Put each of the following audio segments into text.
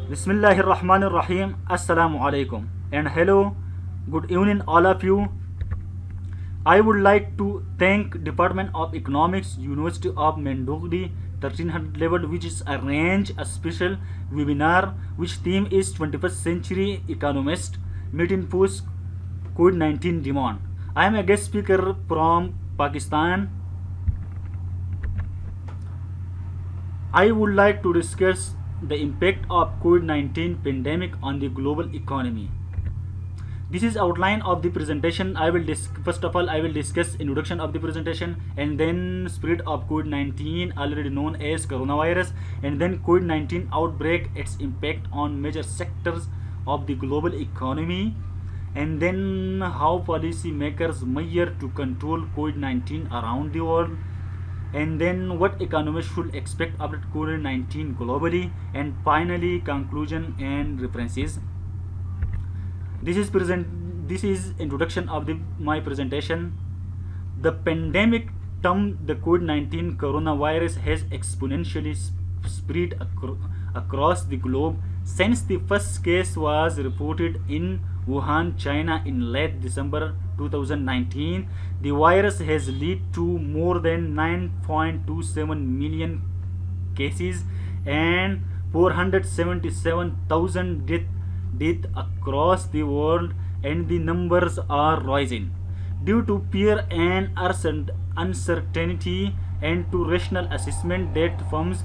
Bismillahirrahmanirrahim. Assalamu alaikum. And hello, good evening all of you. I would like to thank Department of Economics, University of Maiduguri 1300 level, which is arranged a special webinar which theme is 21st century economist meeting post COVID-19 demand. I am a guest speaker from Pakistan. I would like to discuss the impact of COVID-19 pandemic on the global economy. This is outline of the presentation. First of all I will discuss introduction of the presentation, and then spread of COVID-19, already known as coronavirus, and then COVID-19 outbreak, its impact on major sectors of the global economy, and then how policy makers measure to control COVID-19 around the world, and then what economists should expect about COVID-19 globally, and finally conclusion and references. This is introduction of my presentation. The pandemic term, the COVID-19 coronavirus, has exponentially spread across the globe since the first case was reported in Wuhan, China in late December 2019. The virus has led to more than 9.27 million cases and 477,000 deaths across the world, and the numbers are rising. Due to fear and uncertainty and to rational assessment that firms'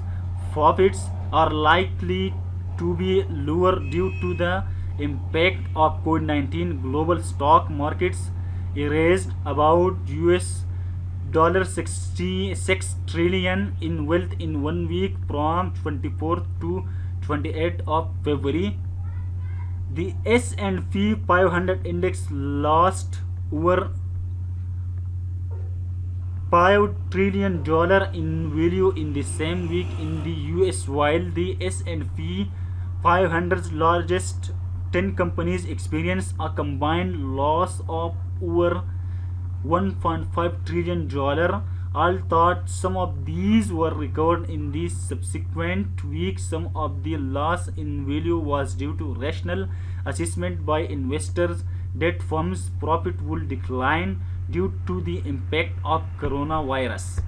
profits are likely to be lower due to the impact of COVID-19, global stock markets erased about $66 trillion in wealth in 1 week from 24th to 28th of February. The S&P 500 index lost over $5 trillion in value in the same week in the US, while the S&P 500's largest 10 companies experienced a combined loss of over $1.5 trillion. All thought some of these were recovered in the subsequent weeks. Some of the loss in value was due to rational assessment by investors that firms' profit would decline due to the impact of coronavirus.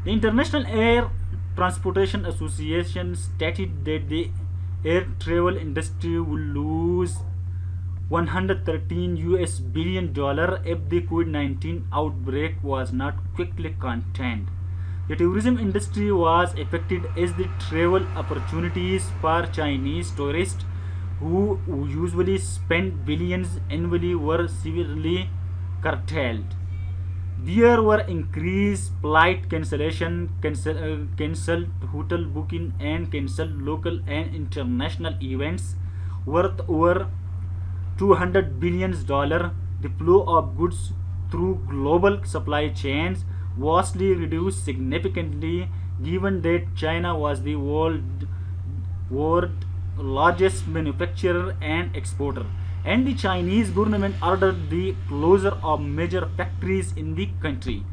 The International Air Transportation Association stated that the air travel industry will lose $113 billion if the COVID-19 outbreak was not quickly contained. The tourism industry was affected as the travel opportunities for Chinese tourists, who usually spend billions annually, were severely curtailed. There were increased flight cancellation, cancelled hotel booking, and cancelled local and international events worth over $200 billion. The flow of goods through global supply chains vastly reduced significantly, given that China was the world's largest manufacturer and exporter, and the Chinese government ordered the closure of major factories in the country.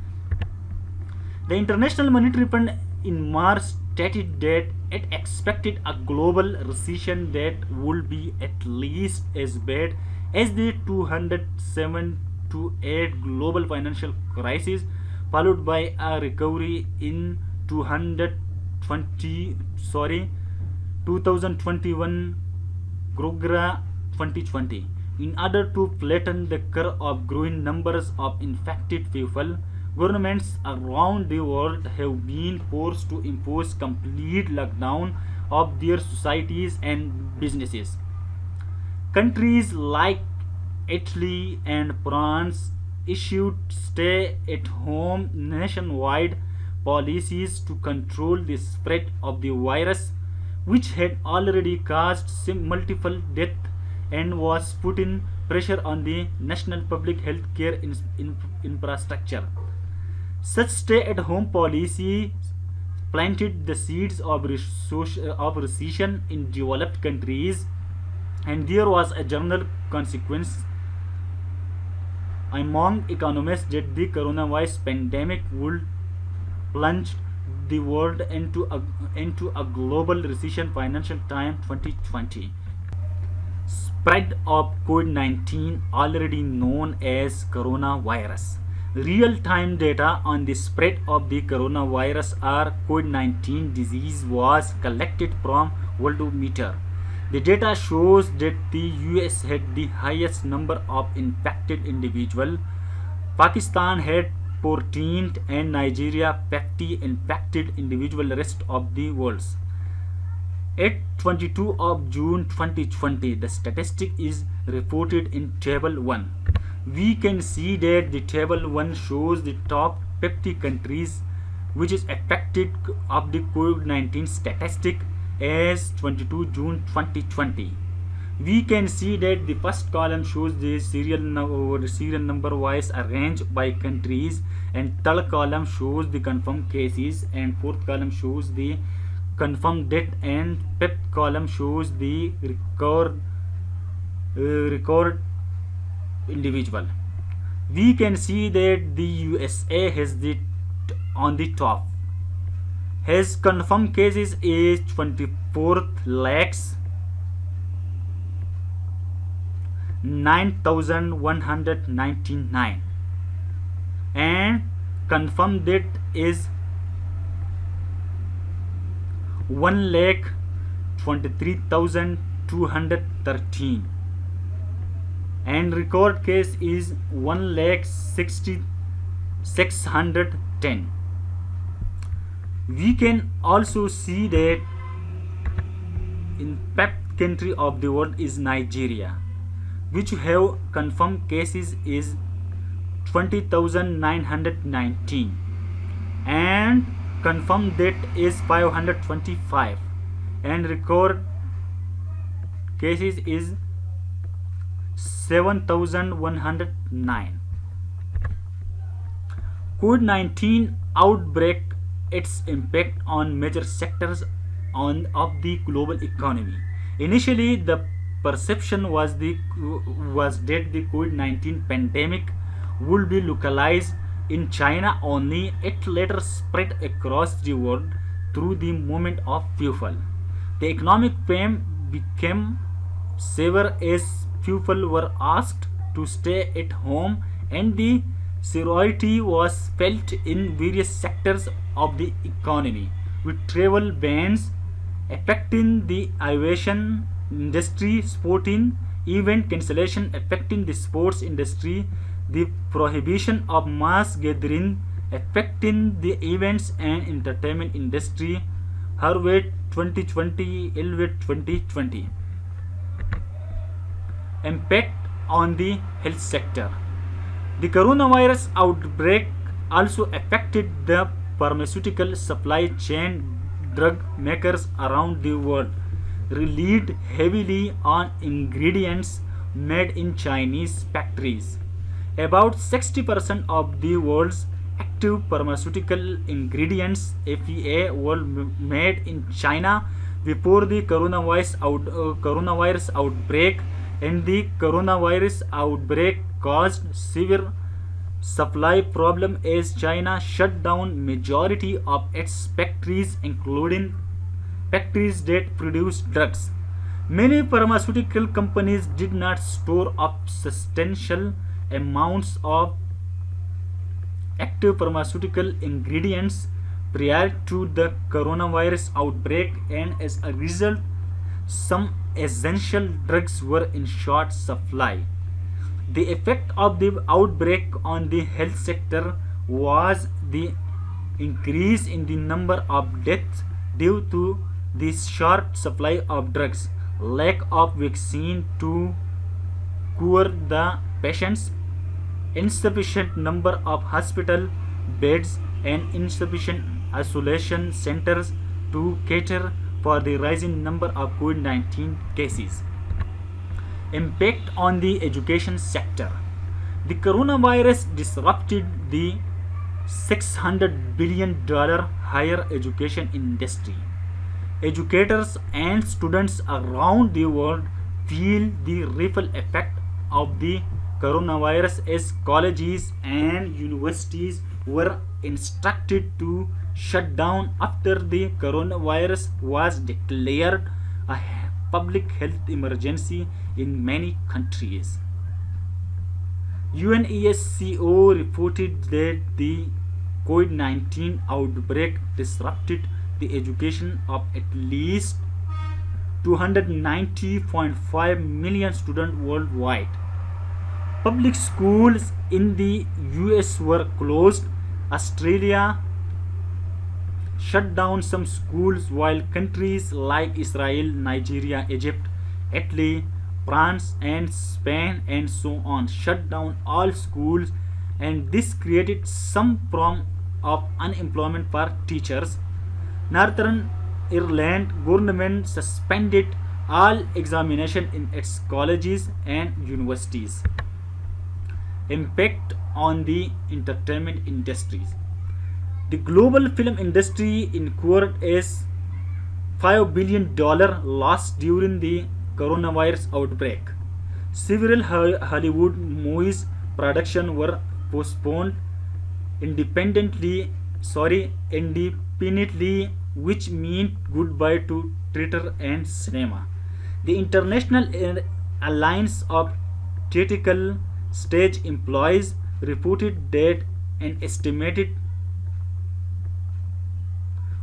The International Monetary Fund in March stated that it expected a global recession that would be at least as bad as the 2007-08 global financial crisis, followed by a recovery in 2021 Grogra 2020. In order to flatten the curve of growing numbers of infected people, governments around the world have been forced to impose complete lockdown of their societies and businesses. Countries like Italy and France issued stay-at-home nationwide policies to control the spread of the virus, which had already caused multiple deaths and was putting pressure on the national public health care infrastructure. Such stay-at-home policy planted the seeds of recession in developed countries, and there was a general consequence among economists that the coronavirus pandemic would plunge the world into a global recession. Financial Times 2020. Spread of COVID-19, already known as coronavirus. Real-time data on the spread of the coronavirus or COVID-19 disease was collected from Worldometer. The data shows that the US had the highest number of infected individuals. Pakistan had 14th and Nigeria 50 infected individuals. Rest of the world. At 22 of June 2020, the statistic is reported in Table 1. We can see that the Table 1 shows the top 50 countries which is affected of the COVID-19 statistic as 22 June 2020. We can see that the first column shows the serial number wise arranged by countries, and third column shows the confirmed cases, and fourth column shows the confirmed death, and fifth column shows the record individual. We can see that the USA has on the top. Has confirmed cases is 24 lakhs 9,199, and confirmed death is 1,23,213, and record case is 1,60,610. We can also see that in fifth country of the world is Nigeria, which have confirmed cases is 20,919, and confirmed death is 525, and record cases is 7,109. COVID-19 outbreak, its impact on major sectors of the global economy. Initially, the perception was that the COVID-19 pandemic would be localized in China only. It later spread across the world through the movement of people. The economic pain became severe as people were asked to stay at home, and the severity was felt in various sectors of the economy, with travel bans affecting the aviation industry, sporting event cancellation affecting the sports industry, the prohibition of mass gathering affecting the events and entertainment industry. Harvard 2020, Elliott 2020. Impact on the health sector. The coronavirus outbreak also affected the pharmaceutical supply chain. Drug makers around the world relied heavily on ingredients made in Chinese factories. About 60% of the world's active pharmaceutical ingredients (FEA) were made in China before the coronavirus outbreak, and the coronavirus outbreak caused severe supply problem as China shut down majority of its factories, including factories that produce drugs. Many pharmaceutical companies did not store up substantial amounts of active pharmaceutical ingredients prior to the coronavirus outbreak, and as a result, some essential drugs were in short supply. The effect of the outbreak on the health sector was the increase in the number of deaths due to the short supply of drugs, lack of vaccine to cure the patients, insufficient number of hospital beds, and insufficient isolation centers to cater for the rising number of COVID-19 cases. Impact on the education sector. The coronavirus disrupted the $600 billion higher education industry. Educators and students around the world feel the ripple effect of the coronavirus as colleges and universities were instructed to shut down after the coronavirus was declared a public health emergency in many countries. UNESCO reported that the COVID-19 outbreak disrupted the education of at least 290.5 million students worldwide. Public schools in the US were closed. Australia shut down some schools, while countries like Israel, Nigeria, Egypt, Italy, France and Spain and so on shut down all schools, and this created some form of unemployment for teachers. Northern Ireland government suspended all examination in its colleges and universities. Impact on the entertainment industries. The global film industry incurred a $5 billion loss during the coronavirus outbreak. Several Hollywood movies production were postponed independently, which meant goodbye to theater and cinema. The International Alliance of Theatrical Stage Employees reported that an estimated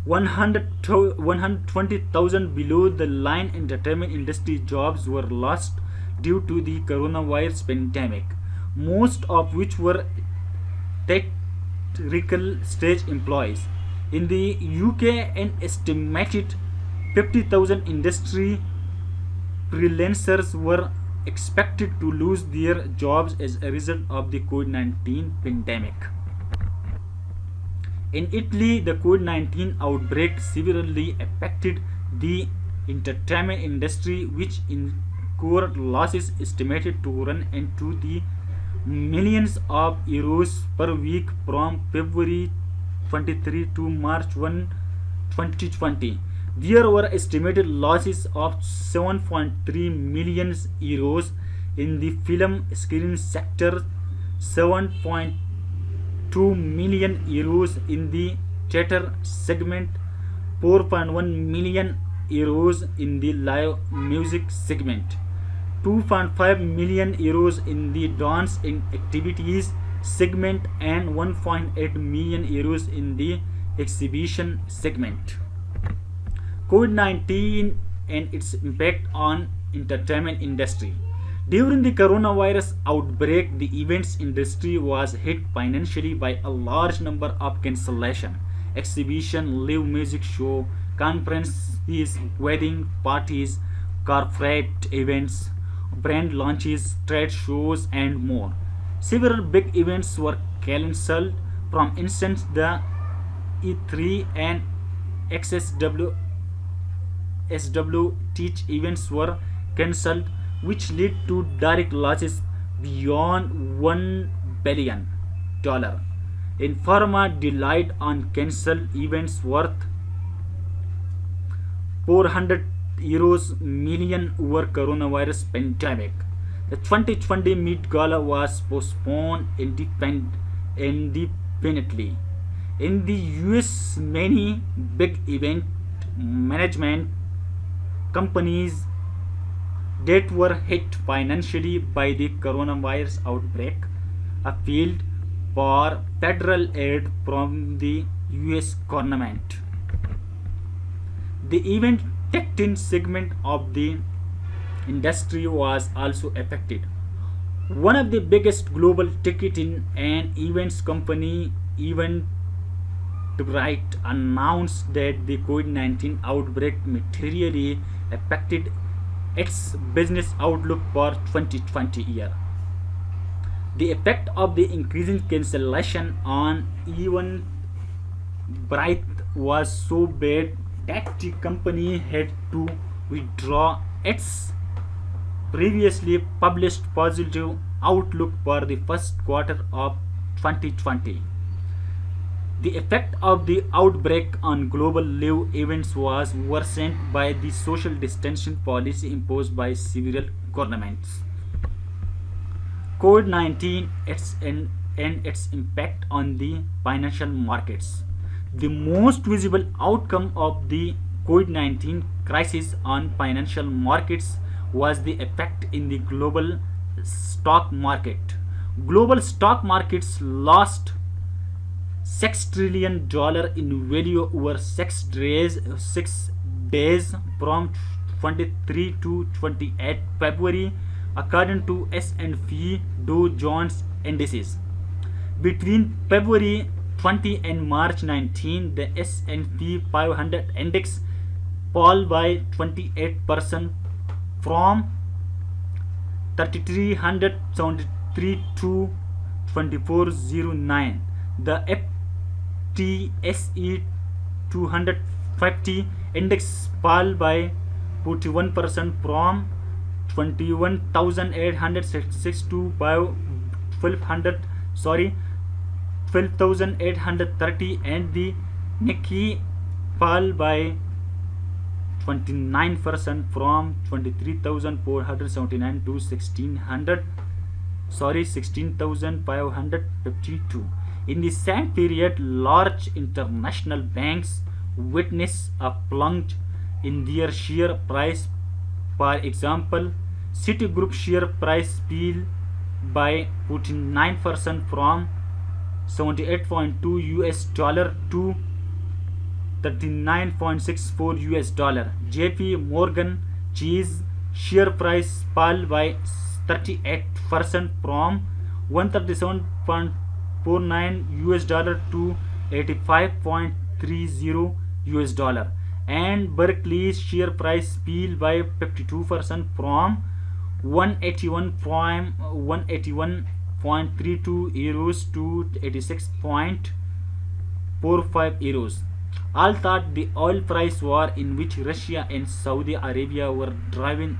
120,000 below the line entertainment industry jobs were lost due to the coronavirus pandemic, most of which were theatrical stage employees. In the UK, an estimated 50,000 industry freelancers were expected to lose their jobs as a result of the COVID-19 pandemic. In Italy, the COVID-19 outbreak severely affected the entertainment industry, which incurred losses estimated to run into the millions of euros per week from February 23 to March 1, 2020. There were estimated losses of 7.3 million euros in the film screen sector, 7.2 million euros in the theater segment, 4.1 million euros in the live music segment, 2.5 million euros in the dance and activities segment, and 1.8 million euros in the exhibition segment. COVID-19 and its impact on entertainment industry. During the coronavirus outbreak, the events industry was hit financially by a large number of cancellation, exhibition, live music show, conferences, wedding parties, corporate events, brand launches, trade shows, and more. Several big events were cancelled. For instance, the E3 and SW Teach events were cancelled, which led to direct losses beyond $1 billion. Informa relied on cancelled events worth €400 million over coronavirus pandemic. The 2020 Met Gala was postponed indefinitely. In the US, many big event management companies that were hit financially by the coronavirus outbreak appealed for federal aid from the US government. The event ticketing segment of the industry was also affected. One of the biggest global ticketing and events company, Eventbrite, announced that the COVID-19 outbreak materially affected its business outlook for 2020 year. The effect of the increasing cancellation on Eventbrite was so bad that the company had to withdraw its previously published positive outlook for the first quarter of 2020. The effect of the outbreak on global live events was worsened by the social distancing policy imposed by several governments. COVID-19 and its impact on the financial markets. The most visible outcome of the COVID-19 crisis on financial markets was the effect in the global stock market. Global stock markets lost $6 trillion in value over 6 days from 23 to 28 February, according to S&P Dow Jones Indices. Between February 20 and March 19, the S&P 500 index fell by 28% from 3,373 to 2,409. The FTSE 250 index fell by 41% from 21,866 to 12,830, and the Nikkei fell by 29% from 23,479 to 16,552. In the same period, large international banks witnessed a plunge in their share price. For example, Citigroup share price fell by 49% from $78.2 to $39.64. JP Morgan Chase share price fell by 38% from $137.49 to $85.30, and Barclays share price fell by 52% from 181.32 euros to 86.45 euros. All thought the oil price war, in which Russia and Saudi Arabia were driving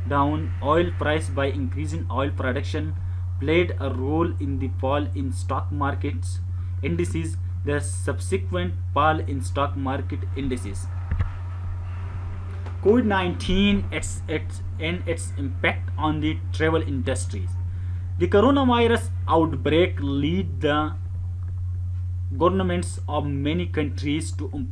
down oil price by increasing oil production, played a role in the fall in stock markets indices. The subsequent fall in stock market indices. COVID-19 and its impact on the travel industries. The coronavirus outbreak led the governments of many countries to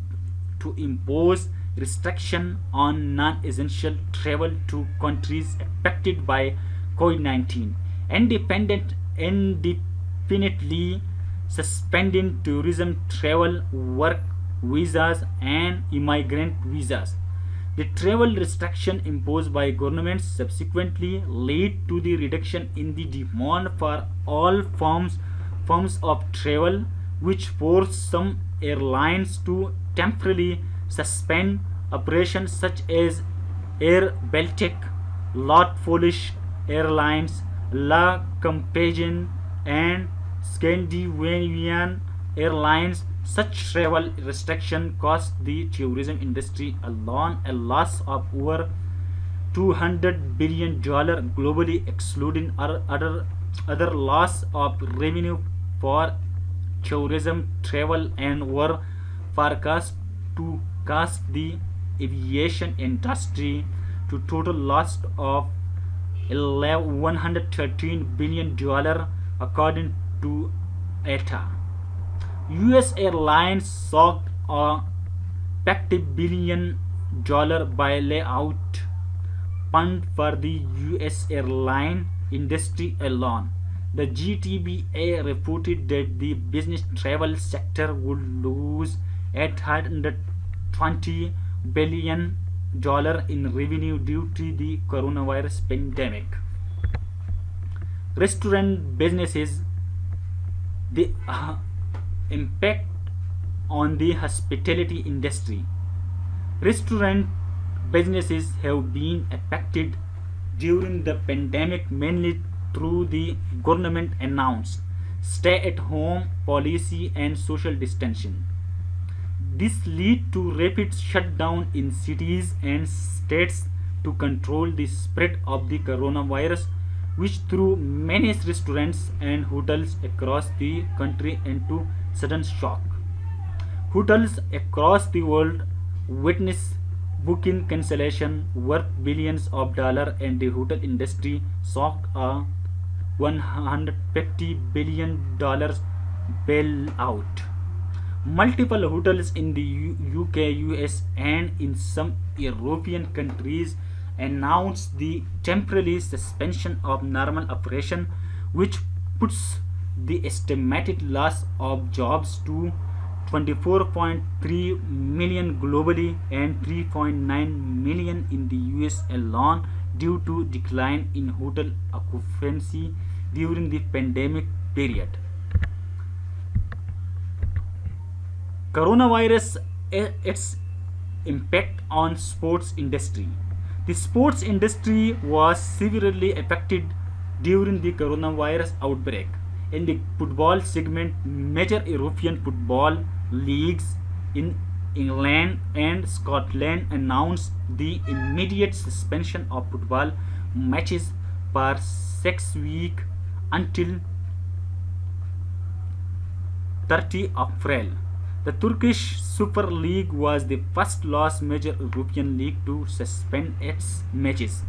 impose restriction on non-essential travel to countries affected by COVID-19, indefinitely suspending tourism travel, work visas, and immigrant visas. The travel restriction imposed by governments subsequently led to the reduction in the demand for all forms of travel, which forced some airlines to temporarily suspend operations such as Air Baltic, Lot Polish Airlines, La Compagnie, and Scandinavian Airlines. Such travel restriction cost the tourism industry alone a loss of over $200 billion globally, excluding other loss of revenue for tourism travel, and were forecast to cost the aviation industry to total loss of $113 billion, according to IATA. US Airlines sought a $50 billion bailout fund for the US airline industry alone. The GTBA reported that the business travel sector would lose $820 billion in revenue due to the coronavirus pandemic. Restaurant businesses. The impact on the hospitality industry. Restaurant businesses have been affected during the pandemic mainly through the government announced stay-at-home policy and social distancing. This led to rapid shutdown in cities and states to control the spread of the coronavirus, which threw many restaurants and hotels across the country into sudden shock. Hotels across the world witnessed booking cancellation worth billions of dollars, and the hotel industry sought a $150 billion bailout. Multiple hotels in the UK, US, and in some European countries announced the temporary suspension of normal operation, which puts the estimated loss of jobs to 24.3 million globally and 3.9 million in the US alone due to decline in hotel occupancy during the pandemic period. Coronavirus, its impact on sports industry. The sports industry was severely affected during the coronavirus outbreak. In the football segment, major European football leagues in England and Scotland announced the immediate suspension of football matches for 6 weeks until 30 April. The Turkish Super League was the first last major European league to suspend its matches.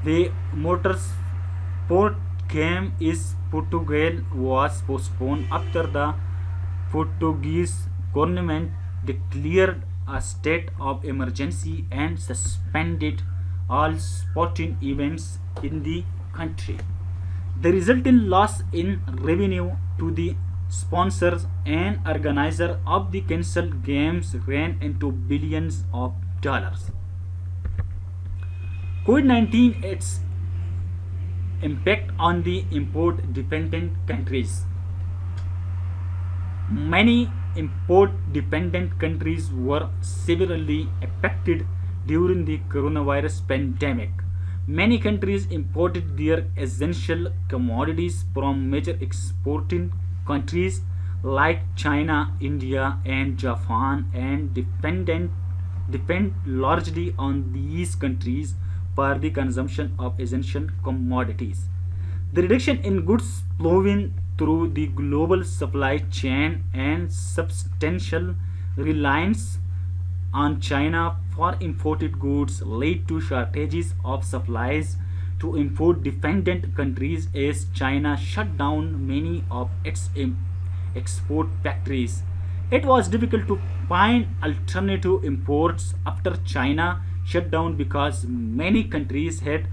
The motorsport game in Portugal was postponed after the Portuguese government declared a state of emergency and suspended all sporting events in the country. The resulting loss in revenue to the sponsors and organizer of the cancelled games ran into billions of dollars. COVID-19, its impact on the import dependent countries. Many import dependent countries were severely affected during the coronavirus pandemic. Many countries imported their essential commodities from major exporting countries like China, India, and Japan and depend largely on these countries for the consumption of essential commodities. The reduction in goods flowing through the global supply chain and substantial reliance on China for imported goods led to shortages of supplies to import dependent countries as China shut down many of its export factories. It was difficult to find alternative imports after China shut down because many countries had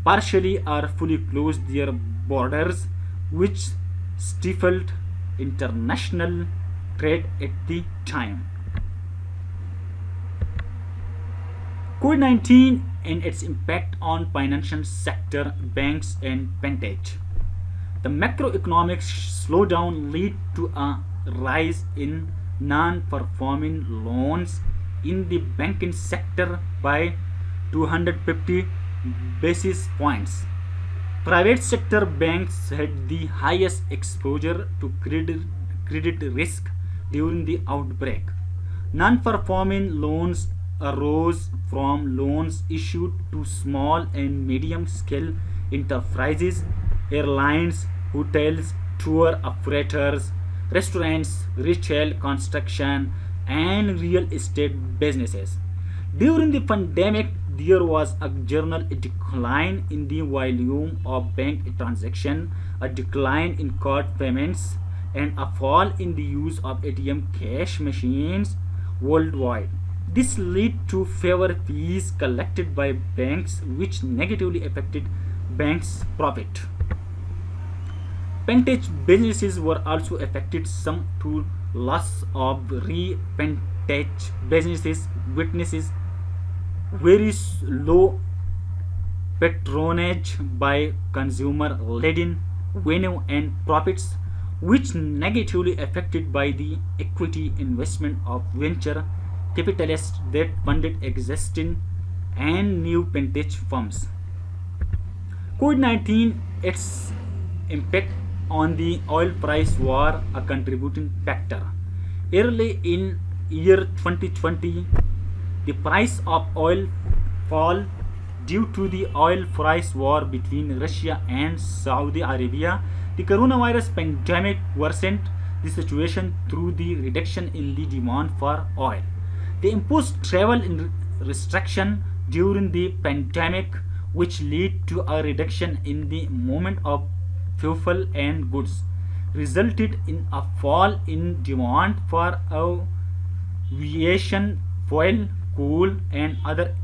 partially or fully closed their borders, which stifled international trade at the time. COVID-19 and its impact on financial sector, banks and vintage. The macroeconomic slowdown led to a rise in non-performing loans in the banking sector by 250 basis points. Private sector banks had the highest exposure to credit risk during the outbreak. Non-performing loans arose from loans issued to small and medium scale enterprises, airlines, hotels, tour operators, restaurants, retail, construction, and real estate businesses. During the pandemic, there was a general decline in the volume of bank transactions, a decline in card payments, and a fall in the use of ATM cash machines worldwide. This led to fewer fees collected by banks, which negatively affected banks' profit. Vintage businesses were also affected, some through loss of re-vintage businesses witnesses very low patronage by consumer-laden revenue and profits, which negatively affected by the equity investment of venture capitalists that funded existing and new vintage firms. COVID-19, its impact on the oil price were a contributing factor. Early in year 2020, the price of oil fell due to the oil price war between Russia and Saudi Arabia. The coronavirus pandemic worsened the situation through the reduction in the demand for oil. They imposed travel restriction during the pandemic, which led to a reduction in the movement of fuel and goods. resulted in a fall in demand for aviation fuel, coal, and other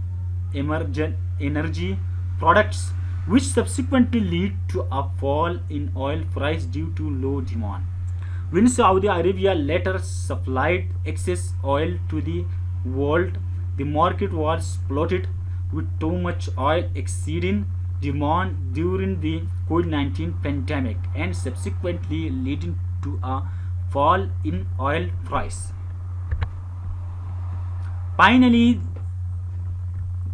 emergent energy products, which subsequently lead to a fall in oil price due to low demand. When Saudi Arabia later supplied excess oil to the world, the market was flooded with too much oil exceeding demand during the COVID-19 pandemic and subsequently leading to a fall in oil price. Finally,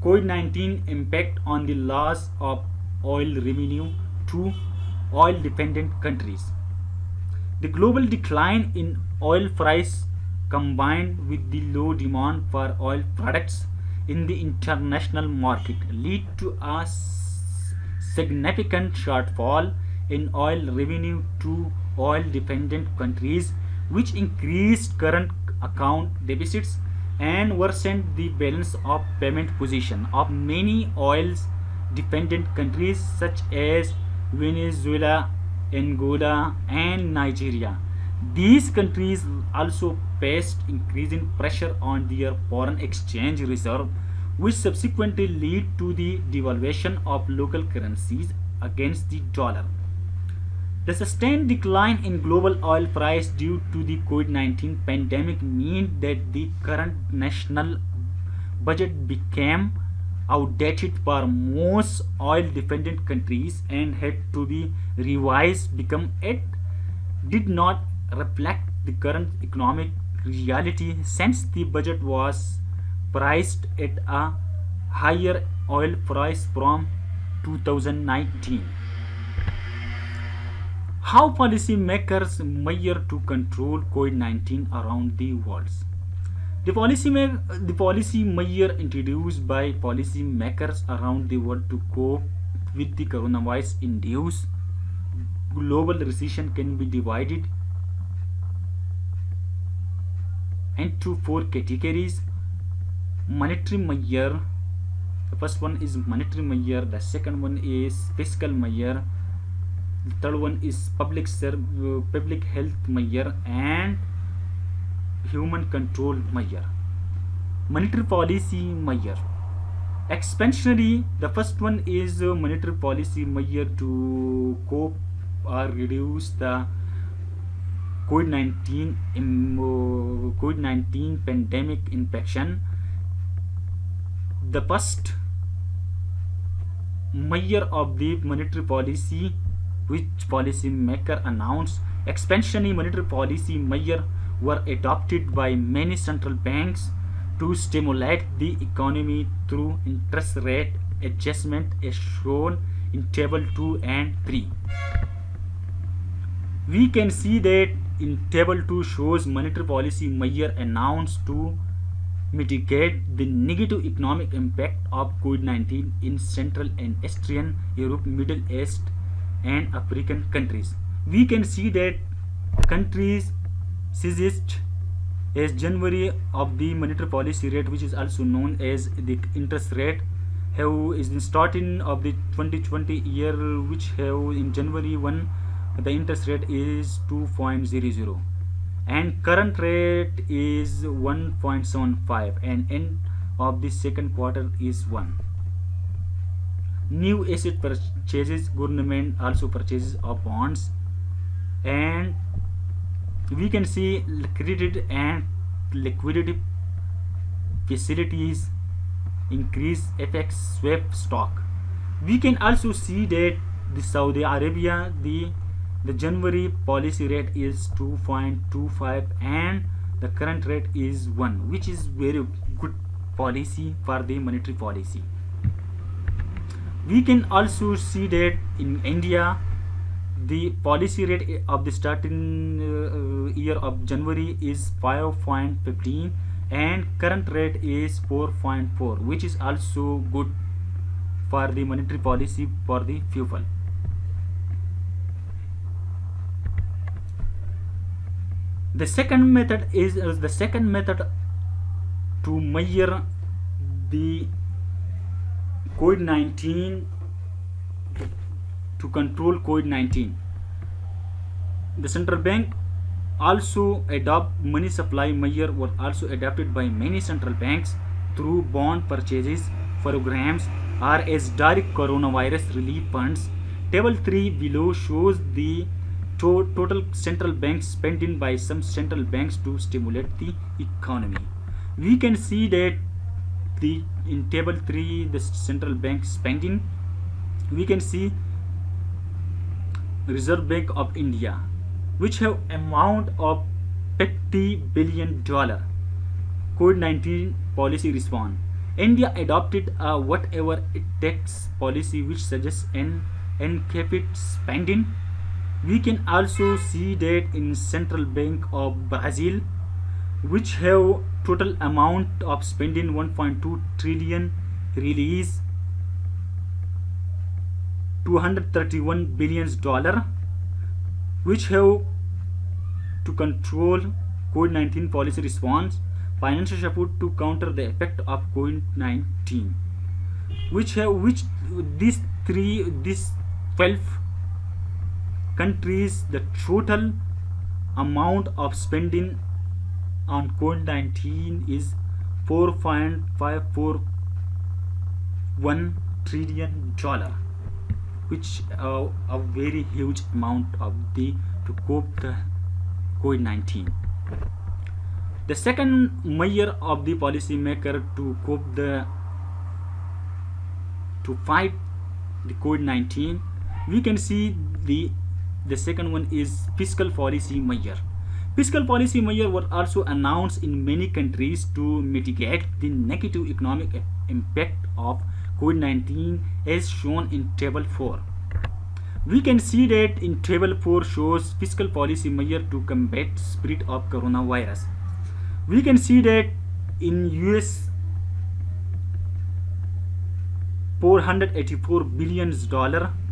COVID-19 impact on the loss of oil revenue to oil-dependent countries. The global decline in oil price combined with the low demand for oil products in the international market lead to a significant shortfall in oil revenue to oil-dependent countries, which increased current account deficits and worsened the balance of payment position of many oil-dependent countries such as Venezuela, Angola, and Nigeria. These countries also faced increasing pressure on their foreign exchange reserve, which subsequently lead to the devaluation of local currencies against the dollar. The sustained decline in global oil price due to the COVID-19 pandemic meant that the current national budget became outdated for most oil-dependent countries and had to be revised because it did not reflect the current economic reality since the budget was priced at a higher oil price from 2019. How policymakers measure to control COVID-19 around the world. The policy measure introduced by policymakers around the world to cope with the coronavirus-induced global recession can be divided into four categories. Monetary measure. The first one is monetary measure. The second one is fiscal measure. The third one is public health measure and human control measure. Monetary policy measure. Expansionary. The first one is monetary policy measure to cope or reduce the COVID-19 pandemic infection. The first measure of the monetary policy which policymaker announced. Expansionary monetary policy measure were adopted by many central banks to stimulate the economy through interest rate adjustment as shown in table 2 and 3. We can see that in table 2 shows monetary policy measure announced to mitigate the negative economic impact of COVID-19 in Central and Eastern Europe, Middle East and African countries. We can see that countries seized as January of the monetary policy rate, which is also known as the interest rate, is the starting of the 2020 year, which have in January 1 the interest rate is 2.00 and current rate is 1.75 and end of the second quarter is 1. New asset purchases, government also purchases of bonds, and we can see credit and liquidity facilities increase FX swap stock. We can also see that the Saudi Arabia the January policy rate is 2.25 and the current rate is 1, which is very good policy for the monetary policy. We can also see that in India the policy rate of the starting year of January is 5.15 and current rate is 4.4, which is also good for the monetary policy for the people. The second method is to measure the COVID-19, to control COVID-19. The central bank also adopt money supply measure were also adopted by many central banks through bond purchases programs or as direct coronavirus relief funds. Table 3 below shows the total central bank spending by some central banks to stimulate the economy. We can see that in table 3 the central bank spending, we can see Reserve Bank of India, which have amount of $50 billion COVID-19 policy response. India adopted a whatever it takes policy which suggests an uncapped spending. We can also see that in Central Bank of Brazil, which have total amount of spending 1.2 trillion, release $231 billion, which have to control COVID-19 policy response, financial support to counter the effect of COVID-19, these 12 countries, the total amount of spending on COVID-19 is $4.541 trillion, which a very huge amount of to cope the COVID-19. The second measure of the policy maker to fight the COVID-19, we can see the second one is fiscal policy measure. Fiscal policy measures were also announced in many countries to mitigate the negative economic impact of COVID-19 as shown in table 4. We can see that in table 4 shows fiscal policy measure to combat spread of coronavirus. We can see that in US $484 billion,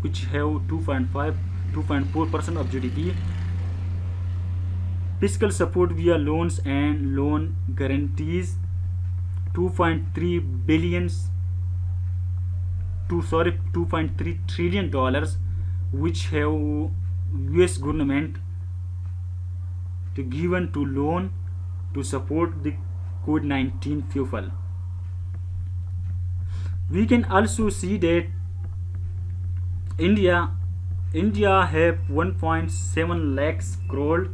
which have 2.4% of GDP. Fiscal support via loans and loan guarantees $2.3 trillion, which have US government to given to loan to support the COVID-19 people. We can also see that India have 1.7 lakhs crore,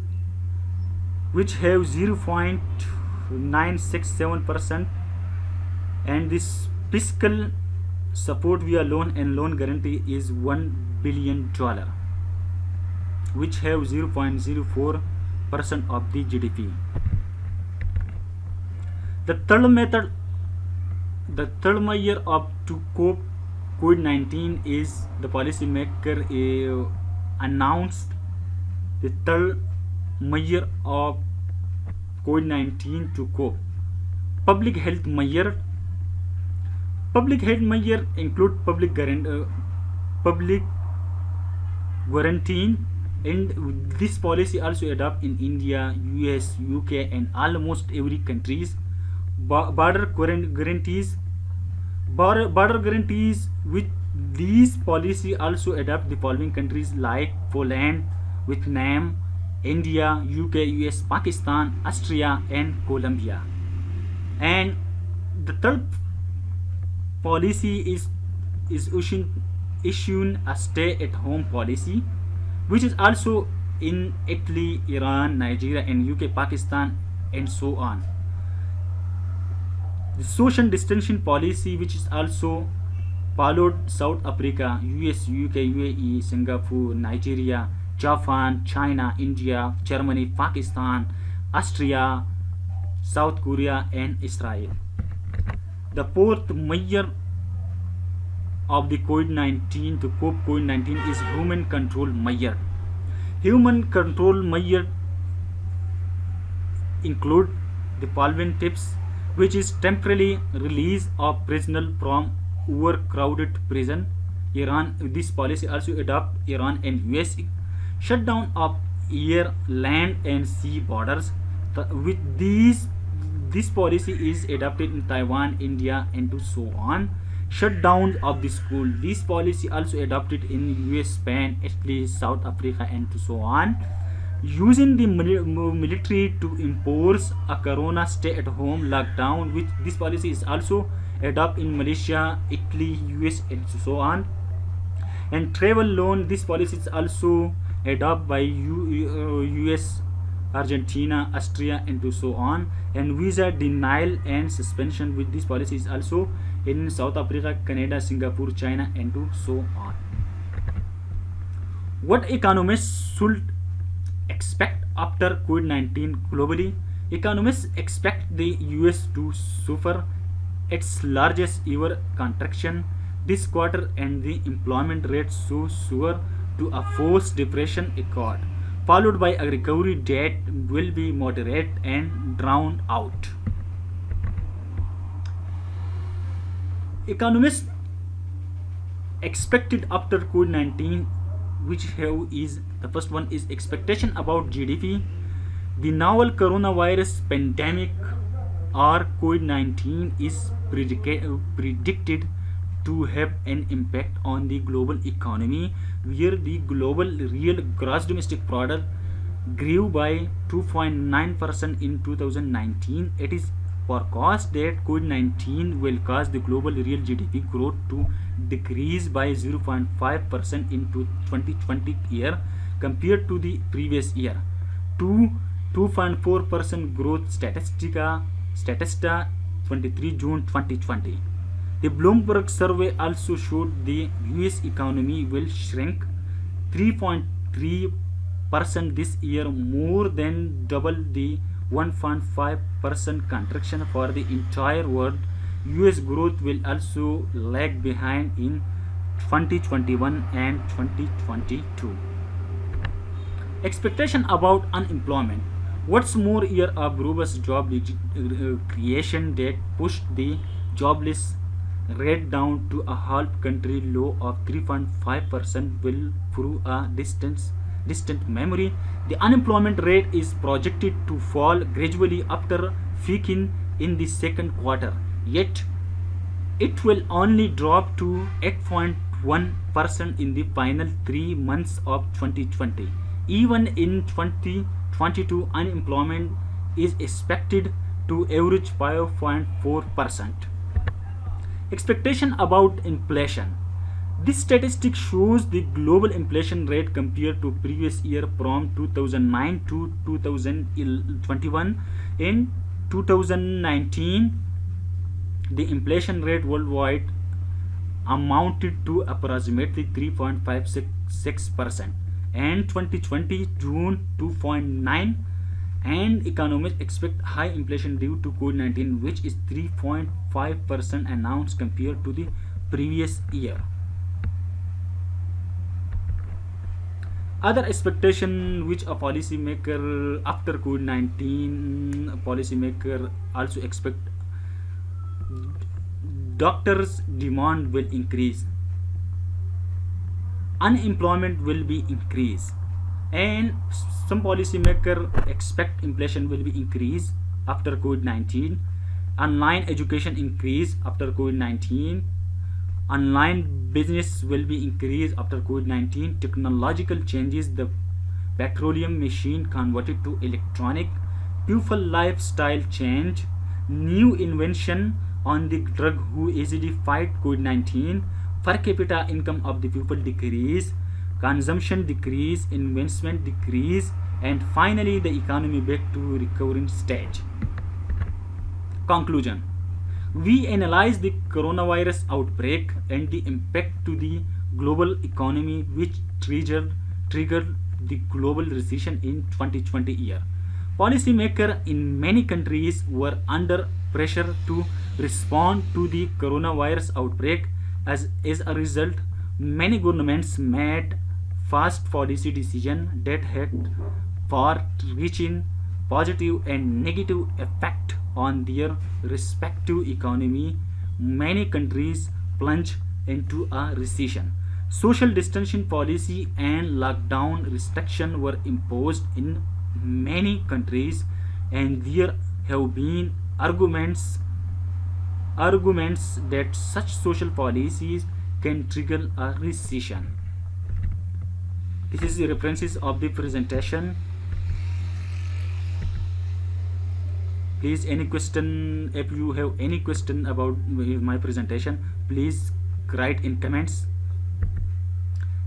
which have 0.967%, and this fiscal support via loan and loan guarantee is $1 billion, which have 0.04% of the GDP. The third measure of to cope COVID-19 is the policymaker announced the third measure of COVID-19 to cope. Public health measure. Public health measure include public quarantine, and this policy also adopt in India, US, UK, and almost every countries. Border guarantees, with these policy also adopt the following countries like Poland, Vietnam, India, UK, US, Pakistan, Austria, and Colombia. And the third policy is issuing a stay-at-home policy, which is also in Italy, Iran, Nigeria, and UK, Pakistan, and so on. The social distancing policy, which is also followed South Africa, US, UK, UAE, Singapore, Nigeria, Japan, China, India, Germany, Pakistan, Austria, South Korea, and Israel. The fourth measure of the COVID-19 to cope COVID-19 is human control measure. Human control measure include the following tips, which is temporary release of prisoners from overcrowded prison. Iran, this policy also adopt Iran and US. Shutdown of air, land, and sea borders. With this policy is adopted in Taiwan, India, and so on. Shutdown of the school. This policy also adopted in US, Spain, Italy, South Africa, and so on. using the military to impose a corona stay-at-home lockdown, which this policy is also adopted in Malaysia, Italy, US, and so on. And travel loan, this policy is also adopted by US, Argentina, Austria, and so on. And visa denial and suspension, with this policy is also in South Africa, Canada, Singapore, China, and so on. What economists should expect after COVID-19 globally? Economists expect the US to suffer its largest ever contraction this quarter, and the employment rate so soar to a forced depression accord, followed by a recovery that will be moderate and drowned out. Economists expected after COVID-19, which have is the first one is expectation about GDP. The novel coronavirus pandemic or COVID-19 is predicted to have an impact on the global economy, where the global real gross domestic product grew by 2.9% in 2019. It is forecast that COVID-19 will cause the global real GDP growth to decrease by 0.5% in 2020 year compared to the previous year, to 2.4% growth Statista 23 June 2020. The Bloomberg survey also showed the US economy will shrink 3.3% this year, more than double the 1.5% contraction for the entire world. US growth will also lag behind in 2021 and 2022. Expectation about unemployment. What's more, year of robust job creation that pushed the jobless rate down to a half country low of 3.5% will prove a distant memory. The unemployment rate is projected to fall gradually after peaking in the second quarter, yet it will only drop to 8.1% in the final 3 months of 2020. Even in 2022, unemployment is expected to average 5.4%. Expectation about inflation. This statistic shows the global inflation rate compared to previous year from 2009 to 2021. In 2019, the inflation rate worldwide amounted to approximately 3.56%, and 2020 June 2.9%. And economists expect high inflation due to COVID-19, which is 3.5% announced compared to the previous year. Other expectation which a policymaker after COVID-19, policymaker also expect doctors' demand will increase, unemployment will be increased, and some policymakers expect inflation will be increased after COVID-19. Online education increase after COVID-19. Online business will be increased after COVID-19. Technological changes, the petroleum machine converted to electronic. People lifestyle change. New invention on the drug who easily fight COVID-19. Per capita income of the people decrease. Consumption decrease, investment decrease, and finally the economy back to recovering stage. Conclusion. We analyze the coronavirus outbreak and the impact to the global economy, which triggered the global recession in 2020 year. Policymakers in many countries were under pressure to respond to the coronavirus outbreak. As a result, many governments made fast policy decisions that had far-reaching positive and negative effect on their respective economy. Many countries plunged into a recession. Social distancing policy and lockdown restrictions were imposed in many countries, and there have been arguments that such social policies can trigger a recession. This is the references of the presentation. Please, any question, if you have any question about my presentation, please write in comments.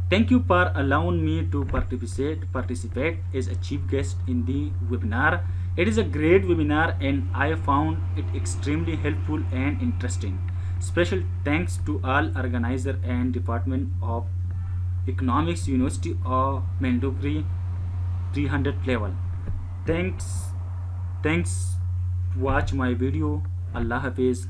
Thank you for allowing me to participate as a chief guest in the webinar. It is a great webinar and I found it extremely helpful and interesting. Special thanks to all organizer and Department of Economics, University of Maiduguri 300 level. Thanks. Watch my video. Allah Hafiz.